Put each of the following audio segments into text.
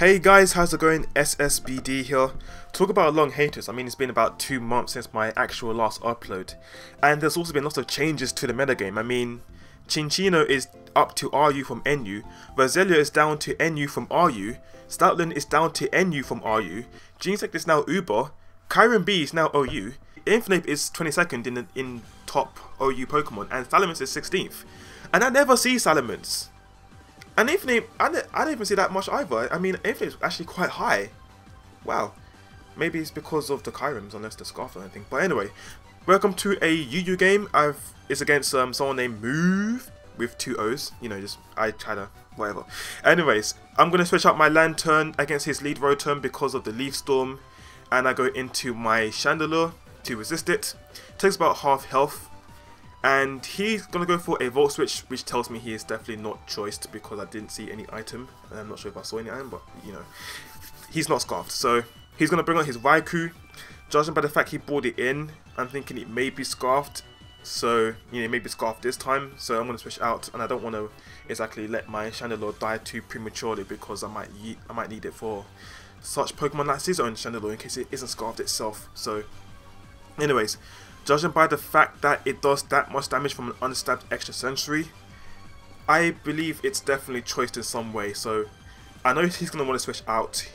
Hey guys, how's it going? SSBD here. Talk about long hiatus. I mean, it's been about 2 months since my actual last upload, and there's also been lots of changes to the metagame. I mean, Chinchino is up to RU from NU, Roselia is down to NU from RU, Stoutland is down to NU from RU, Genesect is now Uber, Kyron B is now OU, Infinite is 22nd in top OU Pokemon, and Salamence is 16th. And I never see Salamence. And Infinite, I don't even see that much either. I mean, Infinite is actually quite high. Wow. Maybe it's because of the Kyrams, unless the Scarf or anything. But anyway, welcome to a UU game. It's against someone named Moove with 2 O's. You know, just I try to whatever. Anyways, I'm gonna switch out my Lantern against his lead Rotom because of the Leaf Storm, and I go into my Chandelure to resist it. Takes about half health. And he's going to go for a Volt Switch, which tells me he is definitely not choiced because I didn't see any item. And I'm not sure if I saw any item, but you know, he's not Scarfed. So he's going to bring on his Raikou. Judging by the fact he brought it in, I'm thinking it may be Scarfed. So, you know, maybe Scarfed this time. So I'm going to switch out, and I don't want to exactly let my Chandelure die too prematurely because I might need it for such Pokemon like his own Chandelure in case it isn't Scarfed itself. So, anyways. Judging by the fact that it does that much damage from an unstabbed extra sensory, I believe it's definitely choiced in some way. So I know he's gonna want to switch out.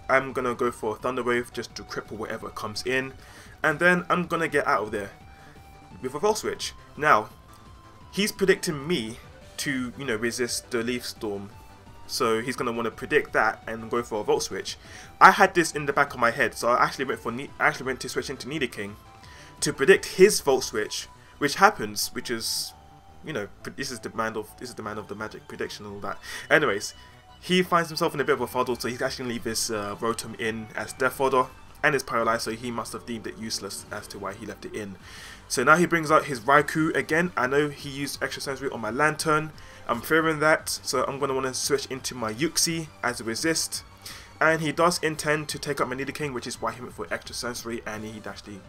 I'm gonna go for a Thunder Wave just to cripple whatever comes in, and then I'm gonna get out of there with a Volt Switch. Now he's predicting me to, you know, resist the Leaf Storm, so he's gonna want to predict that and go for a Volt Switch. I had this in the back of my head, so I actually went to switch into Nidoking to predict his Volt Switch, which happens, which is, you know, this is the demand of the magic prediction and all that. Anyways, he finds himself in a bit of a fuddle, so he's actually gonna leave his Rotom in as Death Fodder, and is paralyzed, so he must have deemed it useless as to why he left it in. So now he brings out his Raikou again. I know he used extra sensory on my Lantern. I'm fearing that, so I'm gonna want to switch into my Uxie as a resist, and he does intend to take up my Nidoking, which is why he went for extra sensory, and he actually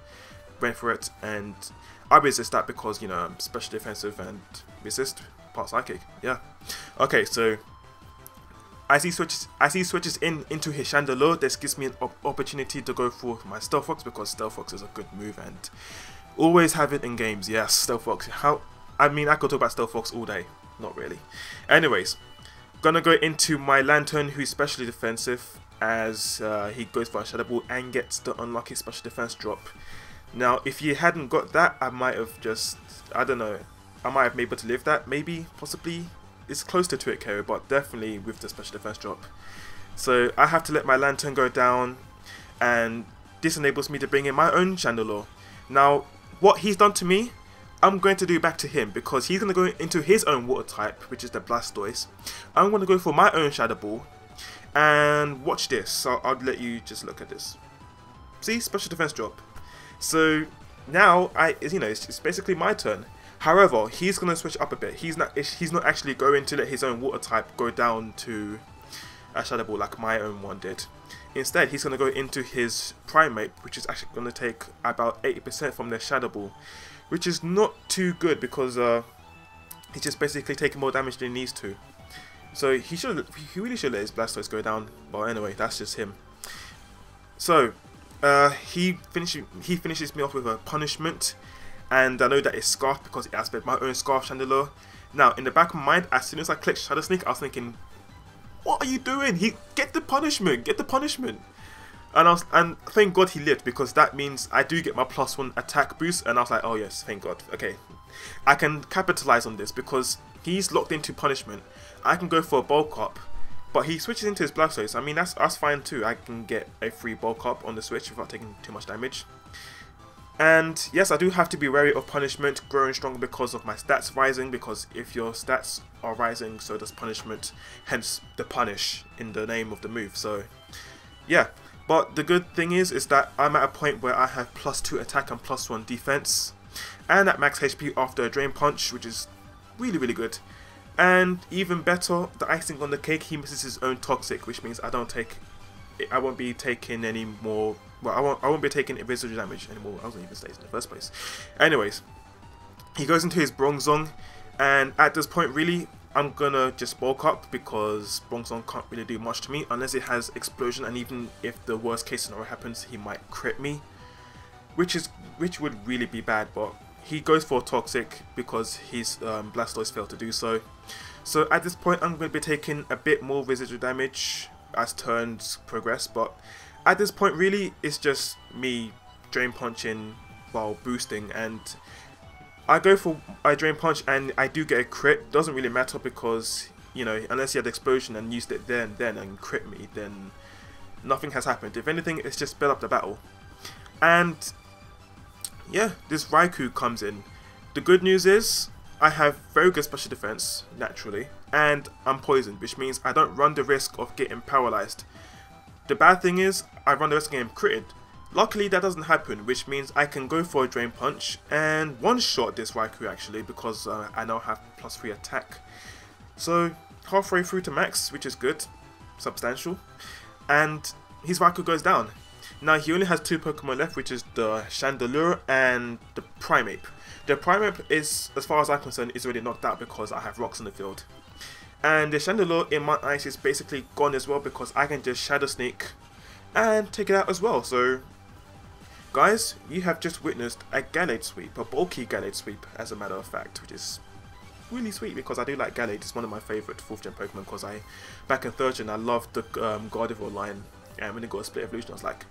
went for it, and I resist that because, you know, I'm special defensive and resist part psychic. Yeah. Okay, so as he switches into his Chandelure, this gives me an opportunity to go for my Stealth Fox because Stealth Fox is a good move and always have it in games. Yes, Stealth Fox. I mean, I could talk about Stealth Fox all day. Not really. Anyways, gonna go into my Lantern, who's specially defensive, as he goes for a Shadow Ball and gets the unlucky special defense drop. Now, if you hadn't got that, I might have just, I don't know, I might have been able to live that, maybe, possibly. It's close to Twit KO, but definitely with the special defense drop. So I have to let my Lantern go down, and this enables me to bring in my own Chandelure. Now, what he's done to me, I'm going to do back to him, because he's going to go into his own water type, which is the Blastoise. I'm going to go for my own Shadow Ball, and watch this. So I'll let you just look at this. See, special defense drop. So now it's basically my turn. However, he's gonna switch up a bit. He's not actually going to let his own water type go down to a Shadow Ball like my own one did. Instead, he's gonna go into his Primate, which is actually gonna take about 80% from their Shadow Ball, which is not too good because he's just basically taking more damage than he needs to. So he really should let his Blastoise go down. But anyway, that's just him. So he finishes me off with a punishment, and I know that it's Scarf because it aspect my own Scarf Chandelure. Now, in the back of my mind, as soon as I clicked Shadow Sneak, I was thinking, what are you doing? Get the punishment, and thank God he lived, because that means I do get my +1 attack boost, and I was like, oh yes, thank God. Okay, I can capitalize on this because he's locked into punishment. I can go for a bulk up. But he switches into his Blastoise. I mean, that's fine too. I can get a free bulk up on the switch without taking too much damage. And yes, I do have to be wary of punishment growing stronger because of my stats rising. Because if your stats are rising, so does punishment. Hence the punish in the name of the move. So yeah. But the good thing is that I'm at a point where I have +2 attack and +1 defense, and at max HP after a Drain Punch, which is really, really good. And even better, the icing on the cake, he misses his own Toxic, which means I won't be taking any more. Well, I won't be taking residual damage anymore. I wasn't even stays in the first place. Anyways, he goes into his Bronzong, and at this point, really, I'm gonna just bulk up because Bronzong can't really do much to me unless it has explosion, and even if the worst case scenario happens, he might crit me, which would really be bad. But he goes for Toxic because his Blastoise failed to do so. So at this point, I'm going to be taking a bit more residual damage as turns progress, but at this point, really, it's just me Drain Punching while boosting, and I go for a Drain Punch and I do get a crit. Doesn't really matter because, you know, unless he had Explosion and used it there and then and crit me, then nothing has happened. If anything, it's just sped up the battle. And yeah, this Raikou comes in. The good news is I have very good special defense, naturally, and I'm poisoned, which means I don't run the risk of getting paralyzed. The bad thing is I run the risk of getting critted. Luckily that doesn't happen, which means I can go for a Drain Punch and one-shot this Raikou actually, because I now have +3 attack. So halfway through to max, which is good, substantial, and his Raikou goes down. Now he only has 2 Pokemon left, which is the Chandelure and the Primeape. The Primeape is, as far as I'm concerned, is already knocked out because I have rocks in the field. And the Chandelure in my eyes is basically gone as well because I can just Shadow Sneak and take it out as well. So guys, you have just witnessed a Gallade sweep, a bulky Gallade sweep as a matter of fact, which is really sweet because I do like Gallade. It's one of my favourite 4th gen Pokemon because back in 3rd gen I loved the Gardevoir line, and when it got a split evolution I was like,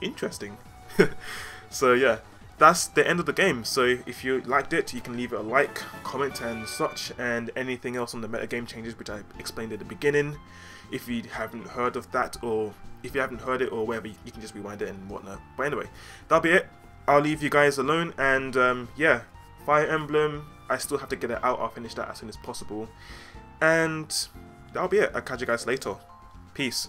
interesting. So yeah, that's the end of the game. So if you liked it, you can leave it a like, comment and such, and anything else on the metagame changes which I explained at the beginning. If you haven't heard of that, or if you haven't heard it or whatever, you can just rewind it and whatnot. But anyway, that'll be it. I'll leave you guys alone, and yeah, Fire Emblem, I still have to get it out. I'll finish that as soon as possible, and that'll be it. I'll catch you guys later. Peace.